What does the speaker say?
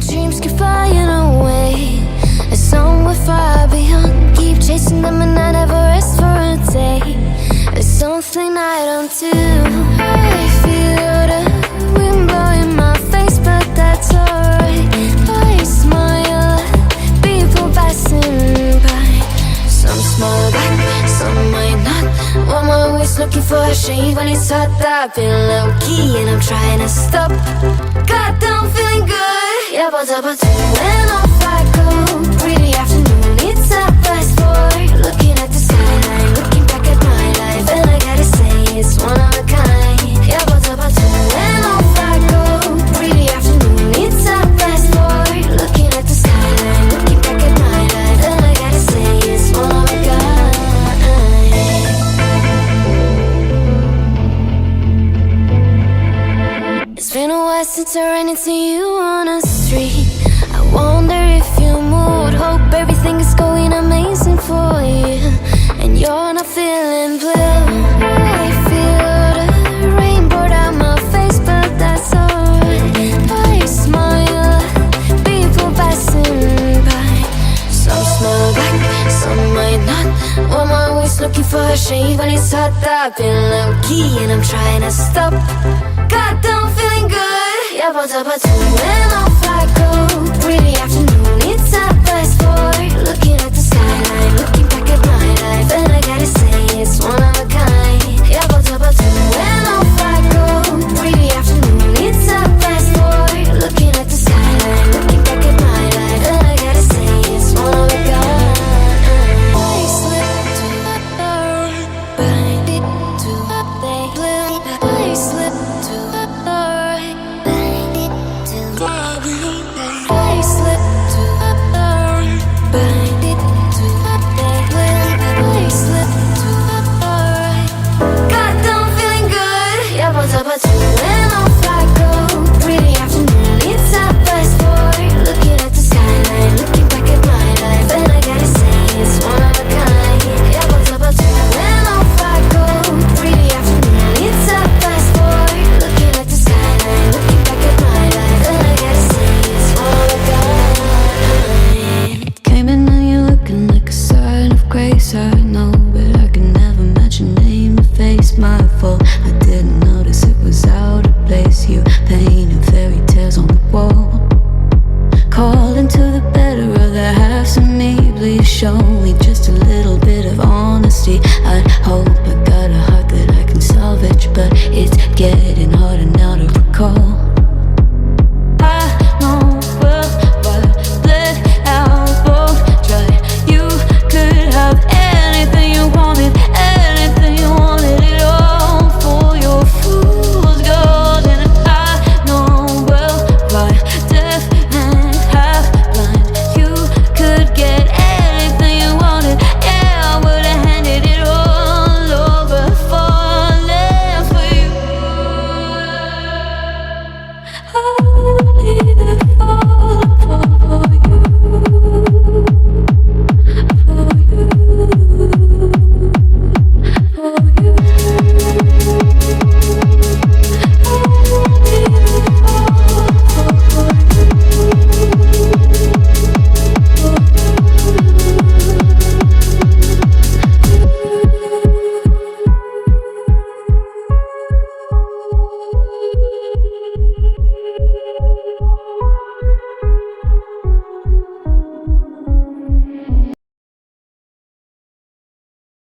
dreams keep flying away, as some we're far beyond. Keep chasing them and I never rest for a day. It's something I don't do. I feel the wind blowing my face, but that's alright. I smile at people passing by. Some smile back, some might not. I'm always looking for a shade when it's hot. I've been low-key and I'm trying to stop. Goddamn, feeling good. Yeah, but when off I go. Pretty afternoon, it's a fast forward. Looking at the skyline, looking back at my life, and I gotta say it's one of a kind. Yeah, but when off I go. Pretty afternoon, it's a fast forward. Looking at the skyline, looking back at my life, and I gotta say it's one of a kind. It's been a while since I ran into you on a street. I wonder if you moved. Hope everything is going amazing for you, and you're not feeling blue. I feel the rain pour down my face, but that's alright. I smile at people passing by. Some smile back, some might not. I'm always looking for a shade when it's hot. I've been low-key and I'm trying to stop. Goddamn, feeling good. Yeah, but when off I go. Pretty afternoon, it's a fast forward. Looking at the skyline, looking back at my life, and I gotta say it's one of a kind. Yeah, but when off I go. Pretty afternoon, it's a fast forward. Looking at the skyline, looking back at my life, and I gotta say it's one of a kind. I slip to the door, bind it to the blue. I slip to the door, bind it to the blue. I slip to the door, bind it to the blue. I slip to the door. Goddamn, feeling good. Yeah, but